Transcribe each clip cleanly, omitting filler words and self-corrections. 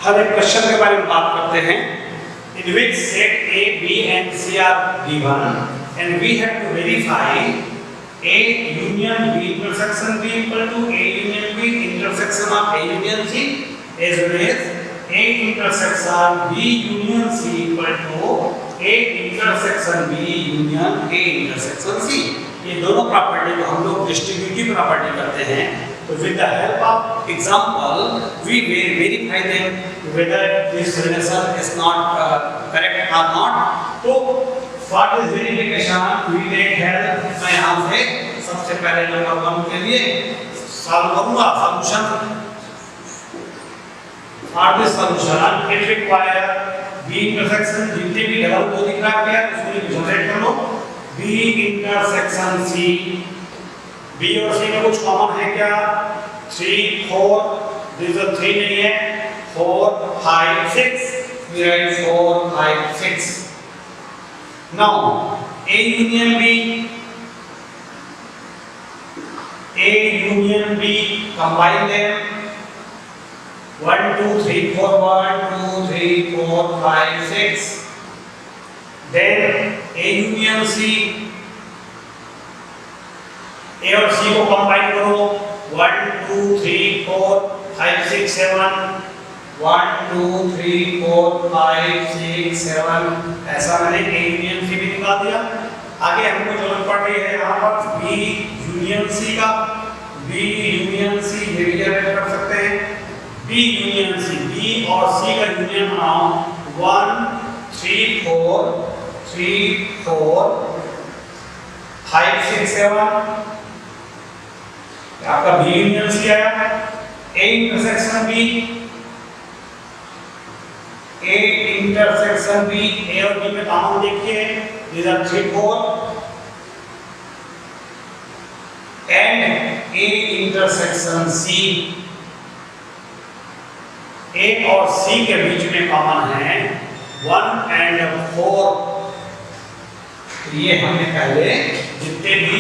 हम एक क्वेश्चन के बारे में बात करते हैं in which set A, B and C are given and we have to verify A union B intersection B equal to A union B intersection of A union C as well as A intersection B union C equal to A intersection B union A intersection C। ये दोनों property को हम लोग distributive property करते हैं। तो with the help of example we verify them whether this relation is not correct or not। तो for this verification we take help, मैं यहाँ से सबसे पहले नंबर 1 के लिए सॉल्व करूँगा solution. For this solution it require B intersection, जितने भी डबल को दिख रहा है उसको जनरेट कर लो। B intersection C, B और C में कुछ कॉमन है क्या? 3 4, दिस 3 नहीं है, 4 5 6, we write 4 5 6। Now A union B, A union B, combine them 1 2 3 4 1 2 3 4 5 6। Then A union C, A और C को कंबाइन करो 1 2 3 4 5 6 7, 1 2 3 4 5 6 7, ऐसा मैंने A union C भी निकाल दिया। आगे हमको जरूरत पड़ रही है यहाँ पर B union C का। B union C ये भी जनरेट कर सकते हैं। B union C, B और C का यूनियन बनाओ 1 3 4 3 4 5 6 7, आपका B union C आया। A intersection B, A intersection B, A और B में कॉमन देखिए these are 3 4 and A intersection C, A और C के बीच में कॉमन है 1 and 4। ये हमने पहले जितने भी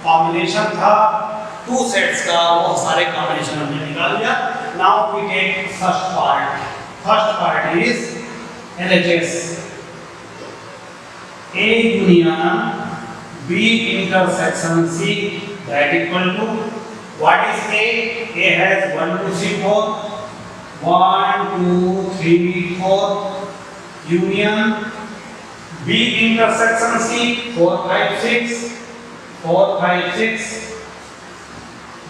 कॉम्बिनेशन था 2 सेट्स का वो सारे कॉम्बिनेशन हमने निकाल लिया। Now we take first part is LHS, A union B intersection C, that equal to what is A? A has 1 2 3 4, 1 2 3 4 union B intersection C 4 5 6 4 5 6।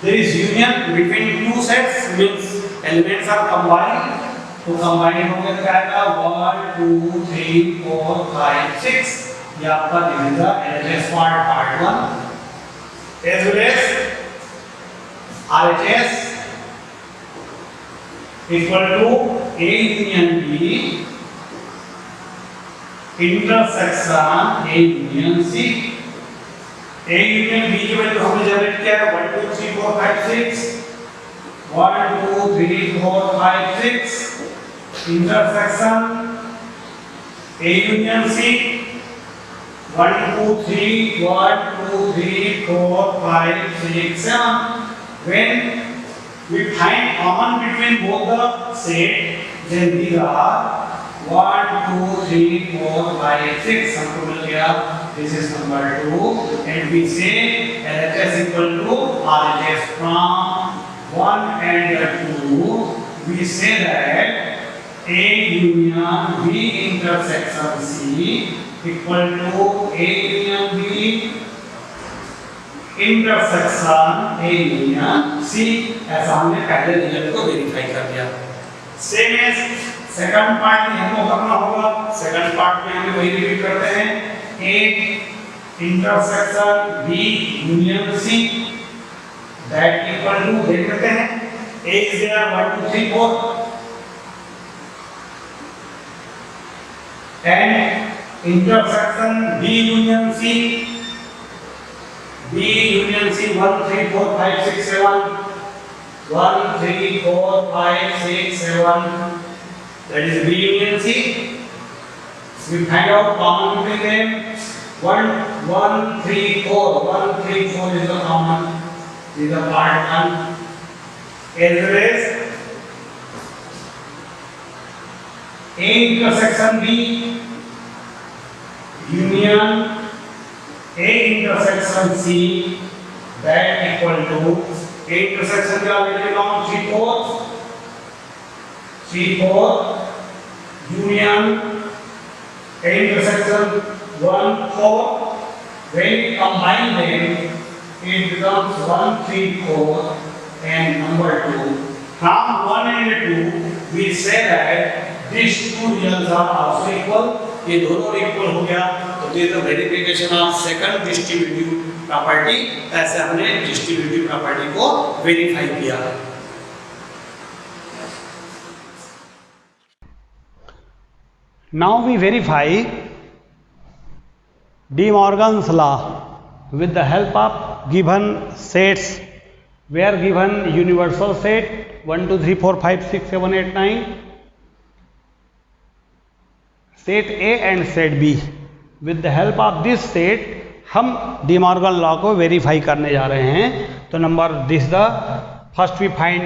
There is union between two sets means elements are combined, तो combine हो गया क्या आएगा 1 2 3 4 5 6। ये आपका दिखेगा LHS part 1 as well as RHS equal to A union B intersection A union C। A union B की value हमने जनरेट किया है 1 2 3 4 5 6, 1 2 3 4 5 6 intersection A union C 1 2 3 1 2 3 4 5 6 7। When we find common between both the set, then these are 1 2 3 4 5 6 हमको मिल गया। This is number 2 and we say LHS equal to RHS from 1 and 2 we say that A union B intersection C equal to A union B intersection A union C। ऐसा हमने पहले result को verify कर दिया। Same as second part में हमको करना होगा। सेकंड पार्ट में हम वही रिपीट करते हैं A intersection B union C, that equal to देख लेते हैं A is there 1 2 3 4 and intersection B union C, B union C 1 3 4 5 6 7, 1 3 4 5 6 7, that is B union C। We find out common between them 1 1 3 4, 1 3 4 is the common, is the part 1 as well as A intersection B union A intersection C that equal to A intersection क्या लेते हैं 3 4 union A intersection 1 4 when we combine them it becomes 1 3 4 and number 2 from 1 and 2 we say that these two regions are also equal ये दोनों equal हो गया तो this is the verification of second distributive property ऐसे हमने distributive property को verify किया। Now we verify De Morgan's law with the help of given sets where given universal set 1 2 3 4 5 6 7 8 9 set A and set B with the help of this set हम De Morgan law को verify करने जा रहे हैं। तो number this the first we find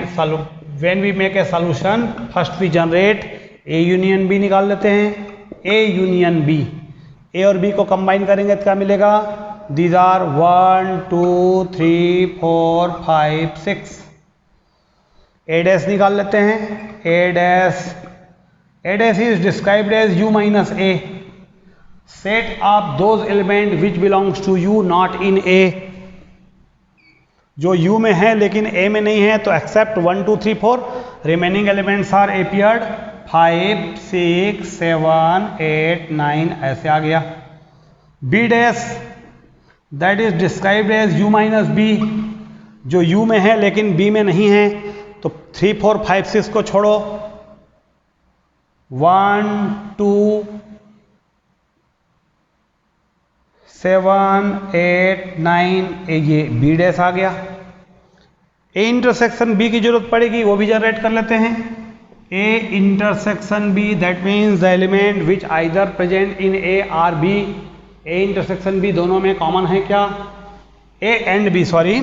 when we make a solution first we generate A union B निकाल लेते हैं। A यूनियन B A और B को कंबाइन करेंगे तो क्या मिलेगा दीज आर 1 2 3 4 5 6 A डैश निकाल लेते हैं। A dash is described as U minus A set of those element which belongs to U not in A जो U में है लेकिन A में नहीं है तो except 1 2 3 4 remaining elements are appeared 5 6 7 8 9 ऐसे आ गया। B dash that is described as U minus B जो U में है लेकिन B में नहीं है तो 3 4 5 6 को छोड़ो 1 2 7 8 9 ये B डैश आ गया। A इंटरसेक्शन B की जरूरत पड़ेगी वो भी जनरेट कर लेते हैं। A intersection B that means the element which either present in A or B A intersection B दोनों में कॉमन है क्या A and B sorry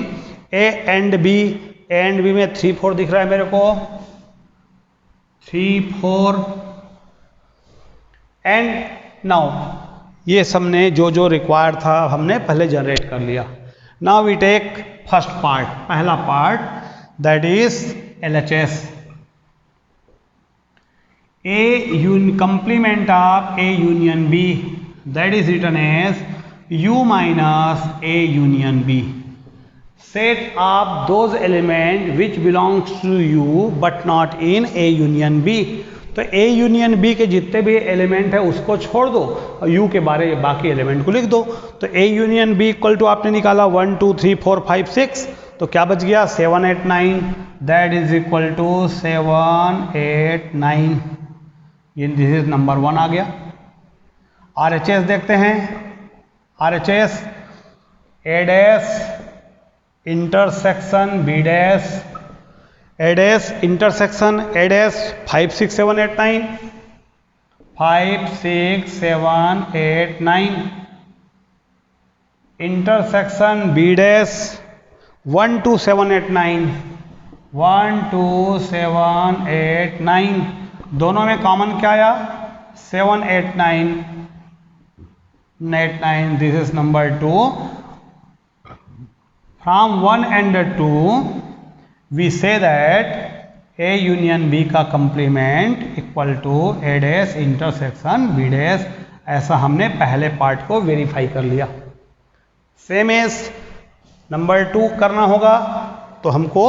A and B में 3 4 दिख रहा है मेरे को 3 4 एंड नाउ ये सबने जो रिक्वायर्ड था हमने पहले जनरेट कर लिया। Now we take first part पहला part that is LHS complement of A union B that is written as U minus A union B set of those element which belongs to U but not in A union B तो A union B के जितने भी element है उसको छोड़ दो और U के बाकी एलिमेंट को लिख दो। तो A union B equal to आपने निकाला 1 2 3 4 5 6 तो क्या बच गया 7 8 9 दैट इज इक्वल टू 7 8 9 ये दिस इज नंबर 1 आ गया। RHS देखते हैं RHS A dash intersection B dash A dash intersection A dash 5 6 7 8 9 5 6 7 8 9 intersection B dash 1 2 7 8 9 1 2 7 8 9 दोनों में कॉमन क्या आया 7 8 9 8 9 this is number 2 from 1 and 2 we say that A union B का complement equal to A dash intersection B dash ऐसा हमने पहले part को verify कर लिया। सेम एज नंबर 2 करना होगा तो हमको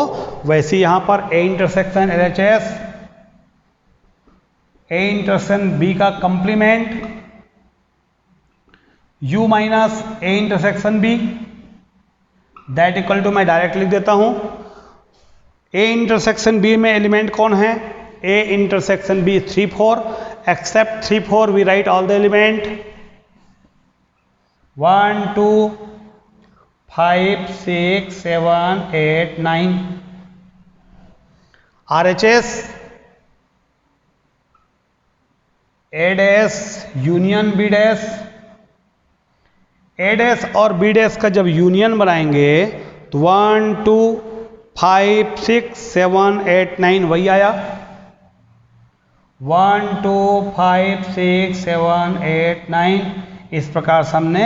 वैसे यहाँ पर A intersection LHS A intersection B का complement U minus A intersection B that equal to मैं डायरेक्ट लिख देता हूँ A इंटरसेक्शन B में एलिमेंट कौन है A intersection B 3 4 except 3 4 we write all the element 1 2 5 6 7 8 9 RHS A dash union B dash A dash और B dash का जब यूनियन बनाएंगे तो 1 2 5 6 7 8 9 वही आया 1 2 5 6 7 8 9 इस प्रकार से हमने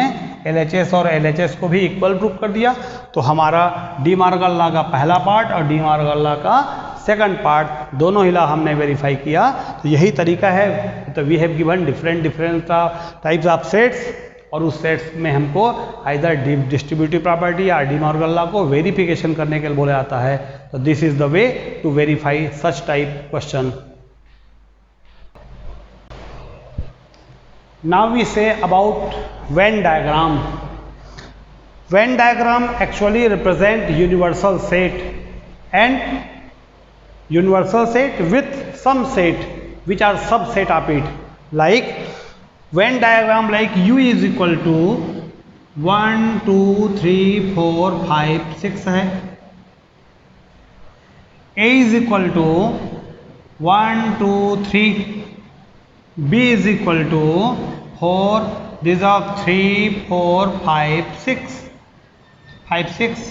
LHS और LHS को भी इक्वल प्रूफ कर दिया। तो हमारा डी मॉर्गन लॉ का पहला पार्ट और डी मॉर्गन लॉ का सेकंड पार्ट दोनों ही लॉ हमने वेरीफाई किया। तो यही तरीका है। तो we have given different types of sets और उस सेट्स में हमको आइदर डिस्ट्रीब्यूटिव प्रॉपर्टी या डी मॉर्गन लॉ को वेरिफिकेशन करने के लिए बोला जाता है। तो this is the way to verify such type question. Now we say about Venn diagram. Venn diagram actually represent universal set and universal set with some set which are subset of it. Like Venn diagram like U is equal to 1 2 3 4 5 6 है। A is equal to 1 2 3, B is equal to 4, these are 3 4 5 6 5 6,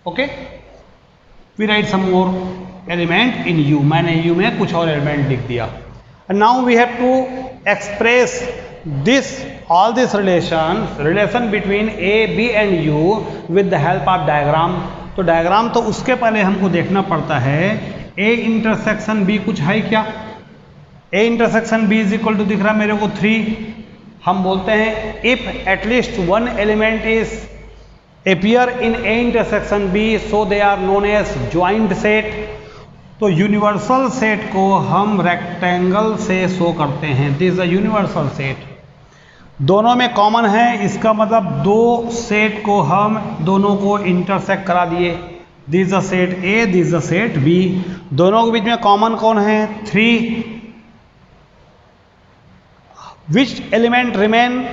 okay। We write some more element in U, मैंने U में कुछ और element लिख दिया। And now we have to express this all this relation between A B and U with the help of diagram। तो diagram तो उसके पहले हमको देखना पड़ता है A इंटरसेक्शन B कुछ है क्या। A intersection B is equal to दिख रहा है मेरे को 3। हम बोलते हैं if at least one element is appear in A intersection B so they are known as joint set। तो यूनिवर्सल सेट को हम रेक्टेंगल से शो करते हैं। This is a universal set, दोनों में कॉमन है, इसका मतलब दो सेट को हम दोनों को इंटरसेक्ट करा दिए। This is a set A, this is a set B, दोनों के बीच में कॉमन कौन है 3। विच एलिमेंट रिमेन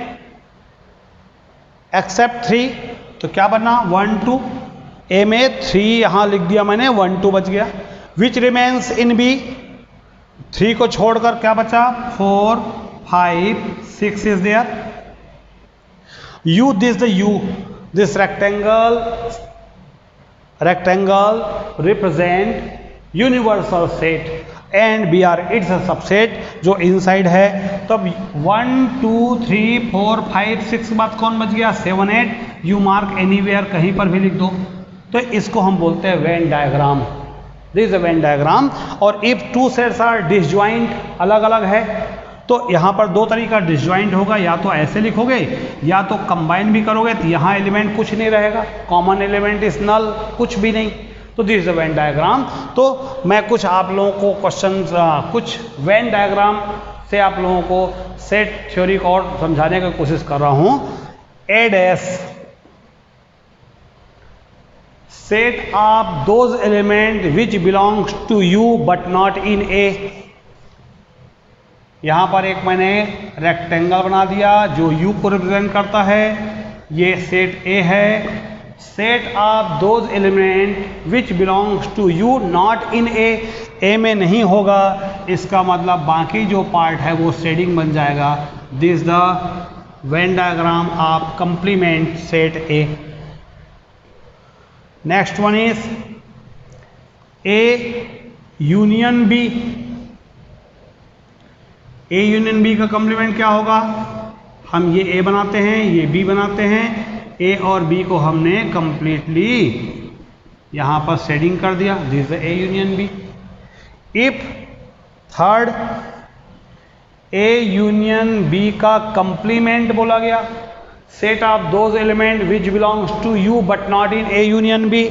एक्सेप्ट 3, तो क्या बना 1 2, ए में 3 यहां लिख दिया मैंने, 1 2 बच गया। विच रिमेन्स इन बी, 3 को छोड़कर क्या बचा 4 5 6 is there. U, this the U, this rectangle represent universal set and B are its a subset जो इनसाइड है। तब 1 2 3 4 5 6 के बाद कौन बच गया 7 8। यू मार्क एनीवेयर, कहीं पर भी लिख दो। तो इसको हम बोलते हैं Venn diagram. This is a Venn diagram. और if two sets are disjoint, अलग अलग है, तो यहाँ पर दो तरीका डिसजॉइंट होगा, या तो ऐसे लिखोगे या तो कंबाइन भी करोगे, तो यहाँ एलिमेंट कुछ नहीं रहेगा, कॉमन एलिमेंट इज नल, कुछ भी नहीं। तो this is a Venn diagram. तो मैं कुछ आप लोगों को क्वेश्चंस कुछ वेन डायग्राम से आप लोगों को सेट थ्योरी को और समझाने की कोशिश कर रहा हूं। A dash set of those element which belongs to U but not in A. यहां पर एक मैंने रेक्टेंगल बना दिया जो U को रिप्रेजेंट करता है, ये सेट A है। Set of those element which belongs to U not in A में नहीं होगा, इसका मतलब बाकी जो पार्ट है वो शेडिंग बन जाएगा। This the Venn diagram of complement set A। Next one is A union B। A union B का कॉम्प्लीमेंट क्या होगा, हम ये A बनाते हैं, ये B बनाते हैं, A और B को हमने कंप्लीटली यहां पर शेडिंग कर दिया। This is A union B। If third A union B का कंप्लीमेंट बोला गया, set of those element which belongs to U but not in A union B,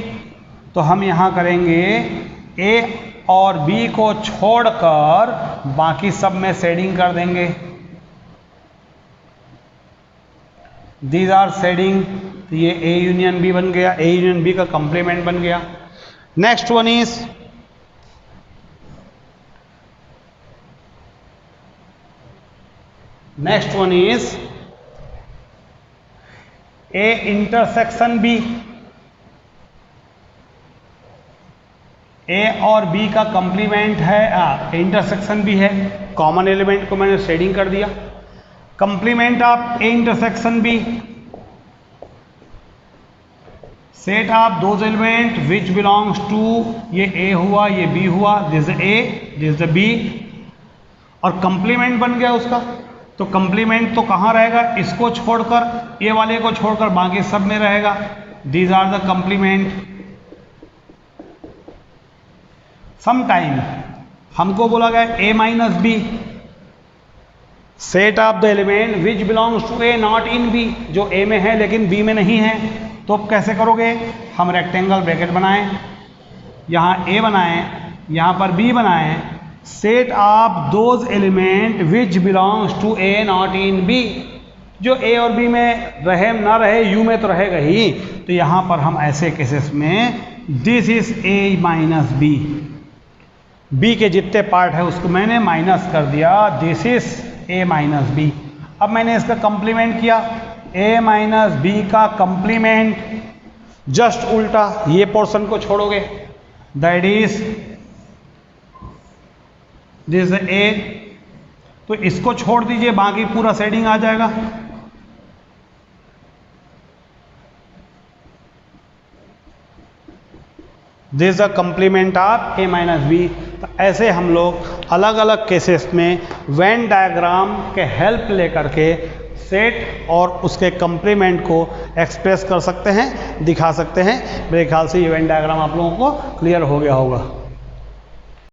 तो हम यहां करेंगे A और B को छोड़कर बाकी सब में शेडिंग कर देंगे। दीज आर शेडिंग, तो ये A यूनियन B बन गया, A यूनियन B का कंप्लीमेंट बन गया। Next one is A intersection B। A और B का कंप्लीमेंट है, इंटरसेक्शन भी है, कॉमन एलिमेंट को मैंने शेडिंग कर दिया। Complement of A intersection B, set of those element which belongs to, ये A हुआ, ये B हुआ, दिस A, दिस B, और कंप्लीमेंट बन गया उसका। तो कंप्लीमेंट तो कहाँ रहेगा, इसको छोड़कर, ये वाले को छोड़कर बाकी सब में रहेगा। These are the complement. Sometime हमको बोला गया a minus B, set of the element which belongs to A not in B, जो a में है लेकिन b में नहीं है। तो अब कैसे करोगे, हम रेक्टेंगल ब्रैकेट बनाएं, यहाँ a बनाएं, यहाँ पर b बनाएं, set of those element which belongs to A not in B, जो a और b में रहे ना रहे, u में तो रहेगा ही। तो यहाँ पर हम ऐसे केसेस में this is a minus B, b के जितने पार्ट है उसको मैंने माइनस कर दिया, this is a minus B. अब मैंने इसका कंप्लीमेंट किया, a माइनस बी का कंप्लीमेंट जस्ट उल्टा, ये पोर्शन को छोड़ोगे, दैट इज दिस a, तो इसको छोड़ दीजिए, बाकी पूरा सेटिंग आ जाएगा। This is the complement of a minus B. तो ऐसे हम लोग अलग अलग केसेस में वेन डायग्राम के हेल्प लेकर के सेट और उसके कंप्लीमेंट को एक्सप्रेस कर सकते हैं, दिखा सकते हैं। मेरे ख्याल से ये वेन डायग्राम आप लोगों को क्लियर हो गया होगा।